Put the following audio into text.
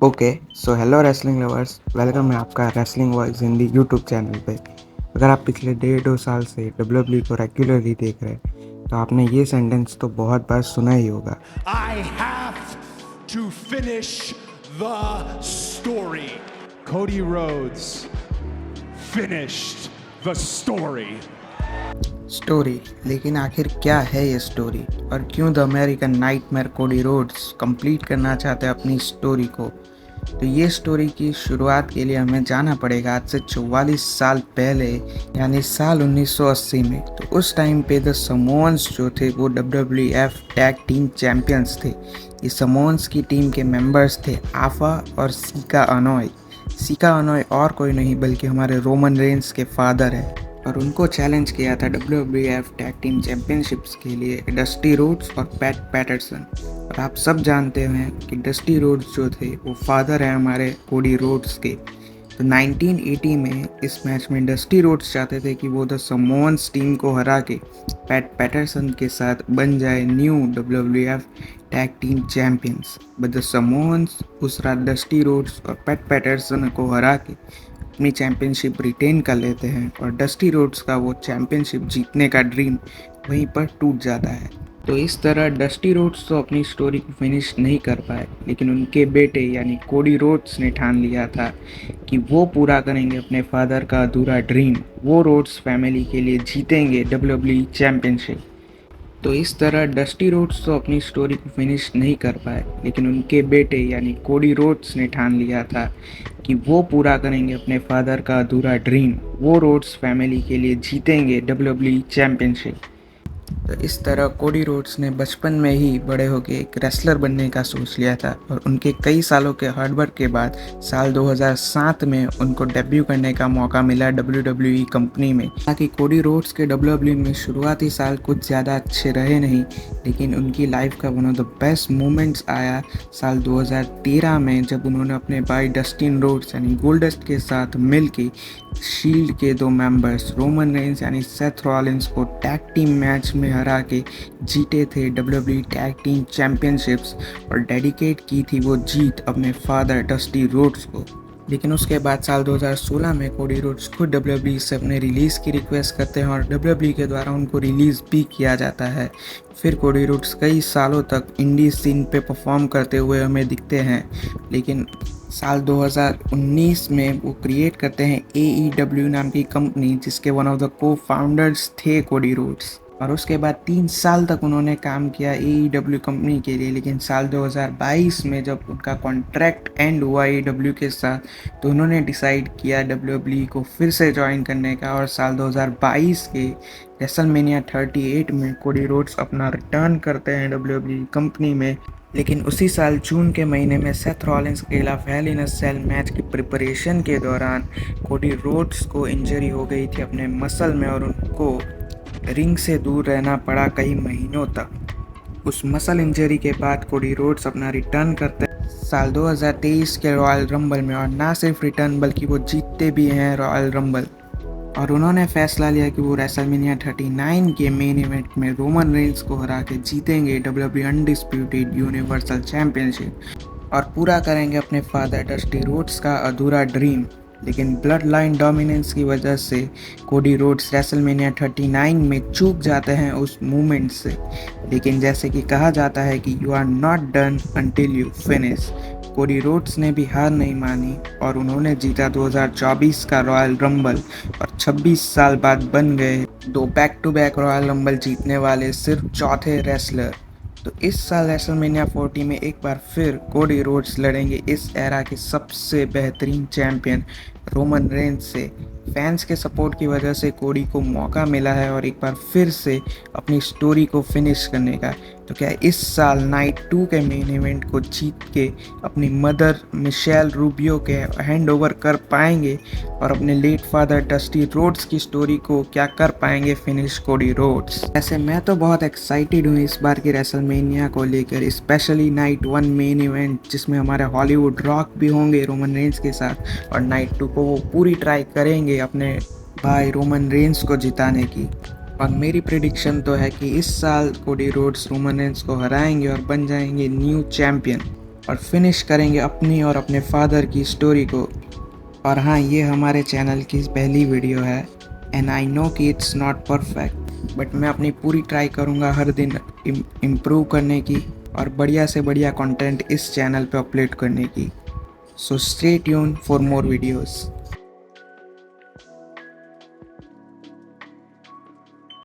Okay, so hello wrestling lovers, welcome है आपका wrestling voice Hindi YouTube channel पे। अगर आप पिछले 1.5 2 साल से डब्ल्यूडब्ल्यूई को रेगुलरली देख रहे हैं तो आपने ये सेंटेंस तो बहुत बार सुना ही होगा। I have to finish the story. Cody Rhodes finished the story. Story, लेकिन आखिर क्या है ये स्टोरी और क्यों the American nightmare Cody Rhodes complete करना चाहते हैं अपनी स्टोरी को? तो ये स्टोरी की शुरुआत के लिए हमें जाना पड़ेगा आज से 44 साल पहले, यानी साल 1980 में। तो उस टाइम पे द समोन्स जो थे वो WWF टैग टीम चैंपियंस थे। ये समोन्स की टीम के मेंबर्स थे आफा और सीका अनोय। सीका अनोय और कोई नहीं बल्कि हमारे रोमन रेंस के फादर है और उनको चैलेंज किया था WWF टैग टीम चैंपियनशिप्स के लिए डस्टी रोड्स और पैट पैटरसन। और आप सब जानते हैं कि डस्टी रोड्स जो थे वो फादर है हमारे कोडी रोड्स के। तो 1980 में इस मैच में डस्टी रोड्स चाहते थे कि वो द समोन्स टीम को हरा के पैट पैटरसन के साथ बन जाए new WWF tag team champions. But the Samoans उस रात डस्टी रोड्स और पैट पैटरसन को हरा के अपनी चैंपियनशिप रिटेन कर लेते हैं और डस्टी रोड्स का वो चैंपियनशिप जीतने का ड्रीम वहीं पर टूट जाता है। तो इस तरह डस्टी रोड्स तो अपनी स्टोरी को फिनिश नहीं कर पाए, लेकिन उनके बेटे यानी कोडी रोड्स ने ठान लिया था कि वो पूरा करेंगे अपने फादर का अधूरा ड्रीम। वो रोड्स फैमिली के लिए जीतेंगे WWE चैंपियनशिप। तो इस तरह डस्टी रोड्स तो अपनी स्टोरी को फिनिश नहीं कर पाए, लेकिन उनके बेटे यानी कोडी रोड्स ने ठान लिया था कि वो पूरा करेंगे अपने फादर का अधूरा ड्रीम। वो रोड्स फैमिली के लिए जीतेंगे WWE चैंपियनशिप। तो इस तरह कोडी रोड्स ने बचपन में ही बड़े होकर एक रेसलर बनने का सोच लिया था और उनके कई सालों के हार्डवर्क के बाद साल 2007 में उनको डेब्यू करने का मौका मिला WWE कंपनी में। हालांकि कोडी रोड्स के WWE में शुरुआती साल कुछ ज़्यादा अच्छे रहे नहीं, लेकिन उनकी लाइफ का one of the best moments आया साल 2013 में, जब उन्होंने अपने भाई डस्टिन रोड्स यानी गोल्डस्ट के साथ मिल के शील्ड के दो मेंबर्स रोमन रेंस यानी सेथ रॉलिंस को टैग टीम मैच में हरा के जीते थे WWE टैग टीम चैंपियनशिप्स और डेडिकेट की थी वो जीत अपने फादर डस्टी रोड्स को। लेकिन उसके बाद साल 2016 में कोडी रोड्स खुद WWE से अपने रिलीज़ की रिक्वेस्ट करते हैं और WWE के द्वारा उनको रिलीज़ भी किया जाता है। फिर कोडी रोड्स कई सालों तक इंडी सीन पे परफॉर्म करते हुए हमें दिखते हैं, लेकिन साल 2019 में वो क्रिएट करते हैं AEW नाम की कंपनी, जिसके वन ऑफ द को फाउंडर्स थे कोडी रोड्स। और उसके बाद 3 साल तक उन्होंने काम किया AEW कंपनी के लिए, लेकिन साल 2022 में जब उनका कॉन्ट्रैक्ट एंड हुआ AEW के साथ तो उन्होंने डिसाइड किया WWE को फिर से ज्वाइन करने का। और साल 2022 के रेसलमेनिया 38 में कोडी रोड्स अपना रिटर्न करते हैं WWE कंपनी में। लेकिन उसी साल जून के महीने में सेथ रॉलिंस के खिलाफ हेल इन अ सेल मैच की प्रिपरेशन के दौरान कोडी रोड्स को इंजरी हो गई थी अपने मसल में और उनको रिंग से दूर रहना पड़ा कई महीनों तक। उस मसल इंजरी के बाद कोडी रोड्स अपना रिटर्न करते हैं साल 2023 के रॉयल रंबल में, और ना सिर्फ रिटर्न बल्कि वो जीतते भी हैं रॉयल रंबल। और उन्होंने फैसला लिया कि वो रेसलमेनिया 39 के मेन इवेंट में रोमन रेंस को हरा के जीतेंगे WWE अनडिस्प्यूटेड यूनिवर्सल चैंपियनशिप और पूरा करेंगे अपने फादर डस्टी रोड्स का अधूरा ड्रीम। लेकिन ब्लड लाइन डोमिनेंस की वजह से कोडी रोड्स रेसलमेनिया 39 में चूक जाते हैं उस मूवमेंट से। लेकिन जैसे कि कहा जाता है कि you are not done until you finish, Cody Rhodes ने भी हार नहीं मानी और उन्होंने जीता 2024 का रॉयल रंबल और 26 साल बाद बन गए 2 back to back Royal Rumble जीतने वाले सिर्फ चौथे रेसलर। तो इस साल रेसलमेनिया 40 में एक बार फिर कोडी रोड्स लड़ेंगे इस एरा के सबसे बेहतरीन चैंपियन रोमन रेंस से। फैंस के सपोर्ट की वजह से कोडी को मौका मिला है और एक बार फिर से अपनी स्टोरी को फिनिश करने का। तो क्या इस साल नाइट 2 के मेन इवेंट को जीत के अपनी मदर मिशेल रूबियो के हैंड ओवर कर पाएंगे और अपने लेट फादर डस्टी रोड्स की स्टोरी को क्या कर पाएंगे फिनिश कोडी रोड्स? ऐसे मैं तो बहुत एक्साइटेड हूँ इस बार की रेसलमेनिया को लेकर, स्पेशली नाइट 1 मेन इवेंट जिसमें हमारे हॉलीवुड रॉक भी होंगे रोमन रेंस के साथ, और नाइट 2 को वो पूरी ट्राई करेंगे अपने भाई रोमन रेंस को जिताने की। और मेरी प्रेडिक्शन तो है कि इस साल कोडी रोड्स रोमन रेंस को हराएंगे और बन जाएंगे न्यू चैंपियन। और फिनिश करेंगे अपनी और अपने फादर की स्टोरी को। और हाँ, ये हमारे चैनल की पहली वीडियो है एंड आई नो कि इट्स नॉट परफेक्ट, बट मैं अपनी पूरी ट्राई करूँगा हर दिन इम्प्रूव करने की और बढ़िया से बढ़िया कंटेंट इस चैनल पे अपलोड करने की। So stay tune for more videos.